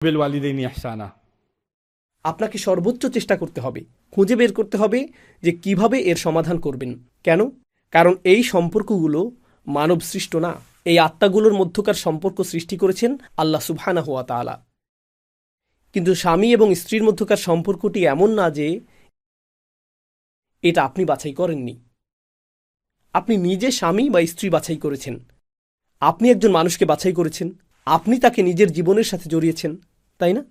বিল ওয়ালিদাইনি ইহসানা। আপনাকে সর্বোচ্চ চেষ্টা করতে হবে, খুঁজে বের করতে হবে যে কিভাবে এর সমাধান করবেন। কেন? কারণ এই সম্পর্কগুলো মানব সৃষ্ট না। এই আত্মাগুলোর মধ্যকার সম্পর্ক সৃষ্টি করেছেন আল্লাহ সুবহানাহু ওয়া তাআলা। কিন্তু স্বামী এবং স্ত্রীর মধ্যকার সম্পর্কটি এমন না যে এটা আপনি বাছাই করেননি। আপনি নিজে স্বামী বা স্ত্রী বাছাই করেছেন। আপনি একজন মানুষকে বাছাই করেছেন, আপনি তাকে নিজের জীবনের সাথে জড়িয়েছেন, তাই না?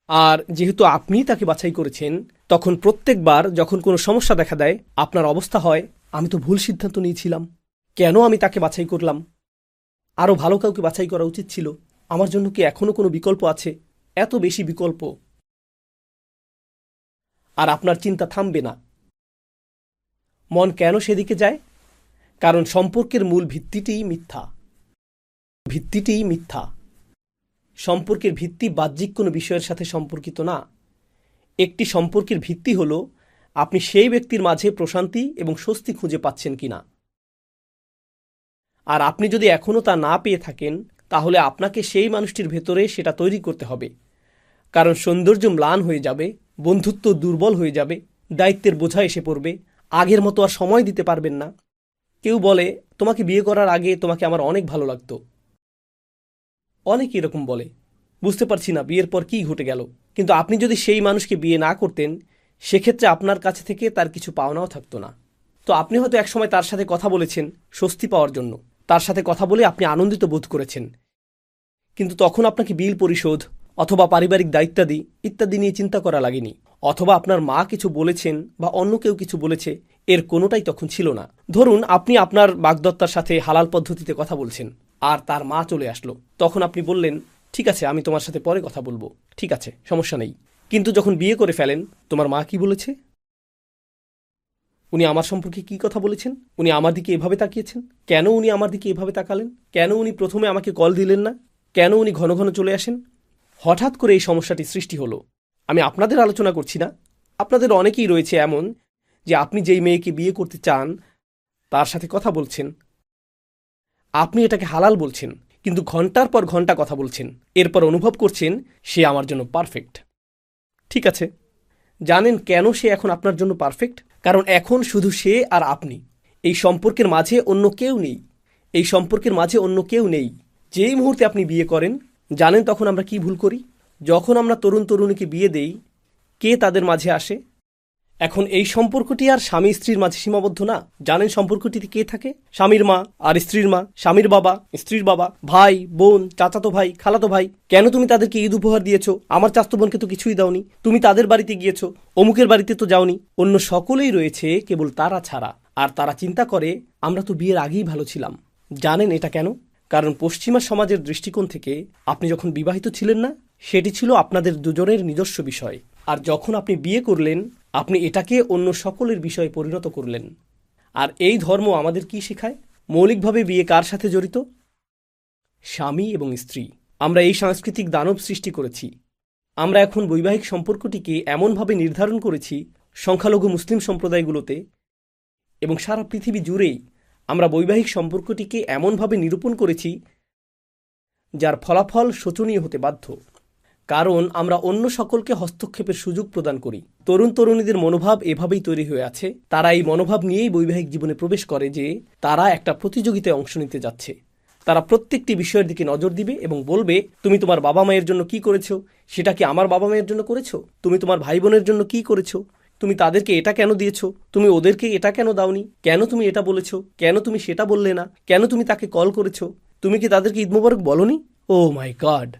আর যেহেতু আপনি তাকে বাছাই করেছেন, তখন প্রত্যেকবার যখন কোনো সমস্যা দেখা দেয়, আপনার অবস্থা হয়, আমি তো ভুল সিদ্ধান্ত নিয়েছিলাম, কেন আমি তাকে বাছাই করলাম, আরও ভালো কাউকে বাছাই করা উচিত ছিল, আমার জন্য কি এখনও কোনো বিকল্প আছে? এত বেশি বিকল্প। আর আপনার চিন্তা থামবে না। মন কেন সেদিকে যায়? কারণ সম্পর্কের মূল ভিত্তিটিই মিথ্যা। সম্পর্কের ভিত্তি বাহ্যিক কোনো বিষয়ের সাথে সম্পর্কিত না। একটি সম্পর্কের ভিত্তি হল আপনি সেই ব্যক্তির মাঝে প্রশান্তি এবং স্বস্তি খুঁজে পাচ্ছেন কিনা। আর আপনি যদি এখনও তা না পেয়ে থাকেন, তাহলে আপনাকে সেই মানুষটির ভেতরে সেটা তৈরি করতে হবে। কারণ সৌন্দর্য ম্লান হয়ে যাবে, বন্ধুত্ব দুর্বল হয়ে যাবে, দায়িত্বের বোঝা এসে পড়বে, আগের মতো আর সময় দিতে পারবেন না। কেউ বলে, তোমাকে বিয়ে করার আগে তোমাকে আমার অনেক ভালো লাগতো। অনেকে এরকম বলে। বুঝতে পারছি না বিয়ের পর কী ঘটে গেল। কিন্তু আপনি যদি সেই মানুষকে বিয়ে না করতেন, সেক্ষেত্রে আপনার কাছে থেকে তার কিছু পাওনাও থাকতো না। তো আপনি হয়তো একসময় তার সাথে কথা বলেছেন স্বস্তি পাওয়ার জন্য, তার সাথে কথা বলে আপনি আনন্দিত বোধ করেছেন। কিন্তু তখন আপনাকে বিল পরিশোধ অথবা পারিবারিক দায়িত্বাদি ইত্যাদি নিয়ে চিন্তা করা লাগেনি। অথবা আপনার মা কিছু বলেছেন বা অন্য কেউ কিছু বলেছে, এর কোনোটাই তখন ছিল না। ধরুন আপনি আপনার বাগদত্তার সাথে হালাল পদ্ধতিতে কথা বলছেন, আর তার মা চলে আসলো। তখন আপনি বললেন, ঠিক আছে, আমি তোমার সাথে পরে কথা বলবো, ঠিক আছে, সমস্যা নেই। কিন্তু যখন বিয়ে করে ফেলেন, তোমার মা কি বলেছে? উনি আমার সম্পর্কে কি কথা বলেছেন? উনি আমার দিকে এভাবে তাকিয়েছেন কেন? উনি আমার দিকে এভাবে তাকালেন কেন? উনি প্রথমে আমাকে কল দিলেন না কেন? উনি ঘন ঘন চলে আসেন। হঠাৎ করে এই সমস্যাটি সৃষ্টি হলো। আমি আপনাদের আলোচনা করছি না, আপনাদের অনেকেই রয়েছে এমন যে আপনি যেই মেয়েকে বিয়ে করতে চান তার সাথে কথা বলছেন, আপনি এটাকে হালাল বলছেন, কিন্তু ঘন্টার পর ঘন্টা কথা বলছেন, এরপর অনুভব করছেন সে আমার জন্য পারফেক্ট। ঠিক আছে, জানেন কেন সে এখন আপনার জন্য পারফেক্ট? কারণ এখন শুধু সে আর আপনি। এই সম্পর্কের মাঝে অন্য কেউ নেই। যেই মুহূর্তে আপনি বিয়ে করেন, জানেন তখন আমরা কি ভুল করি? যখন আমরা তরুণ তরুণীকে বিয়ে দেই, কে তাদের মাঝে আসে? এখন এই সম্পর্কটি আর স্বামী স্ত্রীর মাঝে সীমাবদ্ধ না। জানেন সম্পর্কটিতে কে থাকে? স্বামীর মা আর স্ত্রীর মা, স্বামীর বাবা, স্ত্রীর বাবা, ভাই বোন, চাচাতো ভাই, খালাতো ভাই। কেন তুমি তাদেরকে ঈদ উপহার দিয়েছো? আমার চাচাতো বোনকে তো কিছুই দাওনি। তুমি তাদের বাড়িতে গিয়েছো, অমুকের বাড়িতে তো যাওনি। অন্য সকলেই রয়েছে, কেবল তারা ছাড়া। আর তারা চিন্তা করে, আমরা তো বিয়ের আগেই ভালো ছিলাম। জানেন এটা কেন? কারণ পশ্চিমা সমাজের দৃষ্টিকোণ থেকে আপনি যখন বিবাহিত ছিলেন না, সেটি ছিল আপনাদের দুজনের নিজস্ব বিষয়। আর যখন আপনি বিয়ে করলেন, আপনি এটাকে অন্য সকলের বিষয়ে পরিণত করলেন। আর এই ধর্ম আমাদের কি শেখায়? মৌলিকভাবে বিয়ে কার সাথে জড়িত? স্বামী এবং স্ত্রী। আমরা এই সাংস্কৃতিক দানব সৃষ্টি করেছি। আমরা এখন বৈবাহিক সম্পর্কটিকে এমনভাবে নির্ধারণ করেছি, সংখ্যালঘু মুসলিম সম্প্রদায়গুলোতে এবং সারা পৃথিবী জুড়েই আমরা বৈবাহিক সম্পর্কটিকে এমনভাবে নিরূপণ করেছি যার ফলাফল শোচনীয় হতে বাধ্য। কারণ আমরা অন্য সকলকে হস্তক্ষেপের সুযোগ প্রদান করি। তরুণ তরুণীদের মনোভাব এভাবেই তৈরি হয়ে আছে। তারা এই মনোভাব নিয়েই বৈবাহিক জীবনে প্রবেশ করে যে তারা একটা প্রতিযোগিতায় অংশ নিতে যাচ্ছে। তারা প্রত্যেকটি বিষয়ের দিকে নজর দিবে এবং বলবে, তুমি তোমার বাবা মায়ের জন্য কি করেছো? সেটা কি আমার বাবা মায়ের জন্য করেছো? তুমি তোমার ভাই বোনের জন্য কি করেছো? তুমি তাদেরকে এটা কেন দিয়েছো? তুমি ওদেরকে এটা কেন দাওনি? কেন তুমি এটা বলেছো? কেন তুমি সেটা বললে না? কেন তুমি তাকে কল করেছো? তুমি কি তাদেরকে ঈদ মোবারক বলনি? ও মাই গড!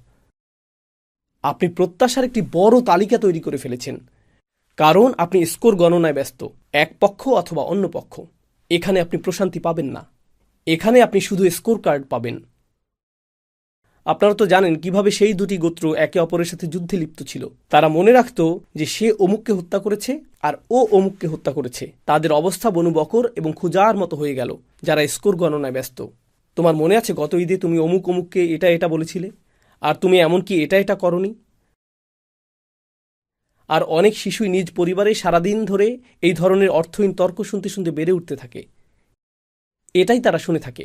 আপনি প্রত্যাশার একটি বড় তালিকা তৈরি করে ফেলেছেন। কারণ আপনি স্কোর গণনায় ব্যস্ত, এক পক্ষ অথবা অন্য পক্ষ। এখানে আপনি প্রশান্তি পাবেন না। এখানে আপনি শুধু স্কোর কার্ড পাবেন। আপনারা তো জানেন কিভাবে সেই দুটি গোত্র একে অপরের সাথে যুদ্ধে লিপ্ত ছিল। তারা মনে রাখত যে সে অমুককে হত্যা করেছে আর ও অমুককে হত্যা করেছে। তাদের অবস্থা বনু বকর এবং খুজার মতো হয়ে গেল, যারা স্কোর গণনায় ব্যস্ত। তোমার মনে আছে গত ঈদে তুমি অমুক অমুককে এটা এটা বলেছিলে, আর তুমি এমনকি এটা এটা করনি। আর অনেক শিশুই নিজ পরিবারে সারাদিন ধরে এই ধরনের অর্থহীন তর্ক শুনতে শুনতে বেড়ে উঠতে থাকে। এটাই তারা শুনে থাকে।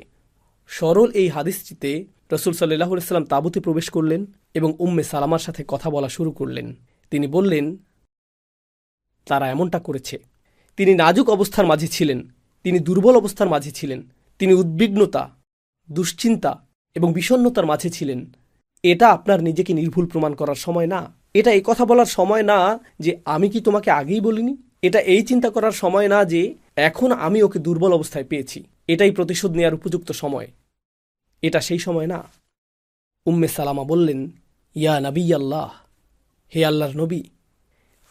সরল এই হাদিসটিতে রাসূল সাল্লাল্লাহু আলাইহি ওয়াসাল্লাম তাঁবুতে প্রবেশ করলেন এবং উম্মে সালামার সাথে কথা বলা শুরু করলেন। তিনি বললেন, তারা এমনটা করেছে। তিনি নাজুক অবস্থার মাঝে ছিলেন, তিনি দুর্বল অবস্থার মাঝে ছিলেন, তিনি উদ্বিগ্নতা, দুশ্চিন্তা এবং বিষণ্ণতার মাঝে ছিলেন। এটা আপনার নিজেকে নির্ভুল প্রমাণ করার সময় না। এটা এই কথা বলার সময় না যে আমি কি তোমাকে আগেই বলিনি। এটা এই চিন্তা করার সময় না যে এখন আমি ওকে দুর্বল অবস্থায় পেয়েছি, এটাই প্রতিশোধ নেয়ার উপযুক্ত সময়। এটা সেই সময় না। উম্মে সালামা বললেন, ইয়া নবী আল্লাহ, হে আল্লাহর নবী।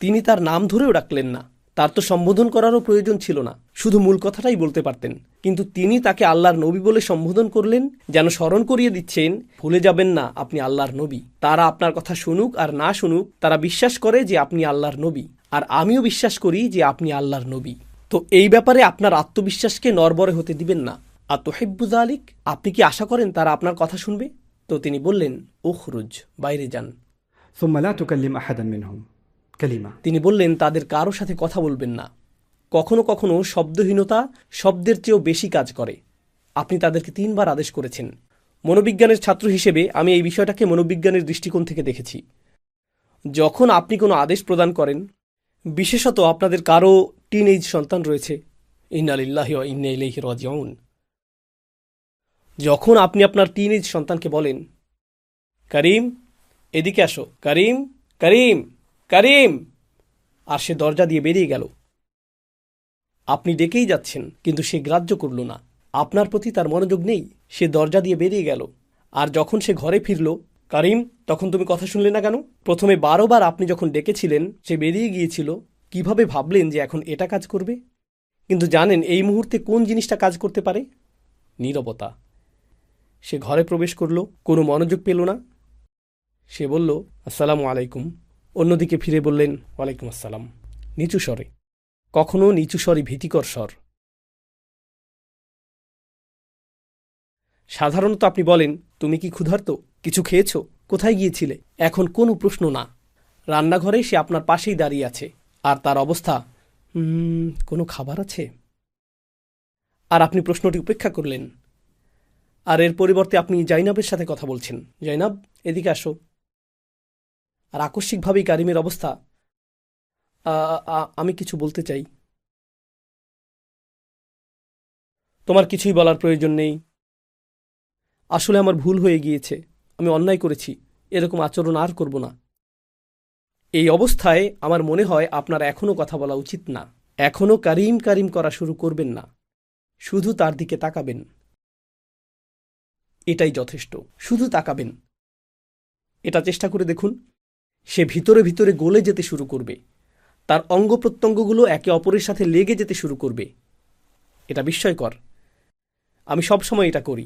তিনি তার নাম ধরেও ডাকলেন না, তার তো সম্বোধন করারও প্রয়োজন ছিল না, শুধু মূল কথাটাই বলতে পারতেন। কিন্তু তিনি তাকে আল্লাহর নবী বলে সম্বোধন করলেন, যেন স্মরণ করিয়ে দিচ্ছেন, ভুলে যাবেন না আপনি আল্লাহর নবী। তারা আপনার কথা শুনুক আর না শুনুক, তারা বিশ্বাস করে যে আপনি আল্লাহর নবী, আর আমিও বিশ্বাস করি যে আপনি আল্লাহর নবী। তো এই ব্যাপারে আপনার আত্মবিশ্বাসকে নড়বড়ে হতে দিবেন না। আর তুহিব্বু যালিক, আপনি কি আশা করেন তারা আপনার কথা শুনবে? তো তিনি বললেন, উখরুজ, বাইরে যান। ثم لا تكلم أحدا منهم كلمة তিনি বললেন, তাদের কারো সাথে কথা বলবেন না। কখনো কখনো শব্দহীনতা শব্দের চেয়েও বেশি কাজ করে। আপনি তাদেরকে 3 বার আদেশ করেছেন। মনোবিজ্ঞানের ছাত্র হিসেবে আমি এই বিষয়টাকে মনোবিজ্ঞানের দৃষ্টিকোণ থেকে দেখেছি। যখন আপনি কোনো আদেশ প্রদান করেন, বিশেষত আপনাদের কারো টিনএজ সন্তান রয়েছে, ইন্না লিল্লাহি ওয়া ইন্না ইলাইহি রাজিউন, যখন আপনি আপনার টিনএজ সন্তানকে বলেন, করিম এদিকে আসো, করিম করিম করিম, আর সে দরজা দিয়ে বেরিয়ে গেল, আপনি ডেকেই যাচ্ছেন কিন্তু সে গ্রাহ্য করল না, আপনার প্রতি তার মনোযোগ নেই, সে দরজা দিয়ে বেরিয়ে গেল। আর যখন সে ঘরে ফিরল, করিম তখন তুমি কথা শুনলে না কেন? প্রথমে 12 বার আপনি যখন ডেকেছিলেন সে বেরিয়ে গিয়েছিল, কিভাবে ভাবলেন যে এখন এটা কাজ করবে? কিন্তু জানেন এই মুহূর্তে কোন জিনিসটা কাজ করতে পারে? নীরবতা। সে ঘরে প্রবেশ করল, কোনো মনোযোগ পেল না। সে বলল, আসসালামু আলাইকুম। অন্যদিকে ফিরে বললেন, ওয়ালাইকুম আসসালাম, নিচু স্বরে। কখনো নিচু স্বরই ভীতিকর স্বর। সাধারণত আপনি বলেন, তুমি কি ক্ষুধার্ত? কিছু খেয়েছ? কোথায় গিয়েছিলে? এখন কোনো প্রশ্ন না। রান্নাঘরে সে আপনার পাশেই দাঁড়িয়ে আছে, আর তার অবস্থা, কোনো খাবার আছে? আর আপনি প্রশ্নটি উপেক্ষা করলেন। আর এর পরিবর্তে আপনি জাইনাবের সাথে কথা বলছেন, জাইনাব এদিকে আসো। আর আকস্মিকভাবেই কারিমের অবস্থা, আমি কিছু বলতে চাই। তোমার কিছুই বলার প্রয়োজন নেই। আসলে আমার ভুল হয়ে গিয়েছে, আমি অন্যায় করেছি, এরকম আচরণ আর করব না। এই অবস্থায় আমার মনে হয় আপনার এখনও কথা বলা উচিত না। এখনও কারিম কারিম করা শুরু করবেন না, শুধু তার দিকে তাকাবেন। এটাই যথেষ্ট, শুধু তাকাবেন। এটা চেষ্টা করে দেখুন। সে ভিতরে ভিতরে গলে যেতে শুরু করবে, তার অঙ্গ প্রত্যঙ্গগুলো একে অপরের সাথে লেগে যেতে শুরু করবে। এটা বিস্ময়কর। আমি সবসময় এটা করি।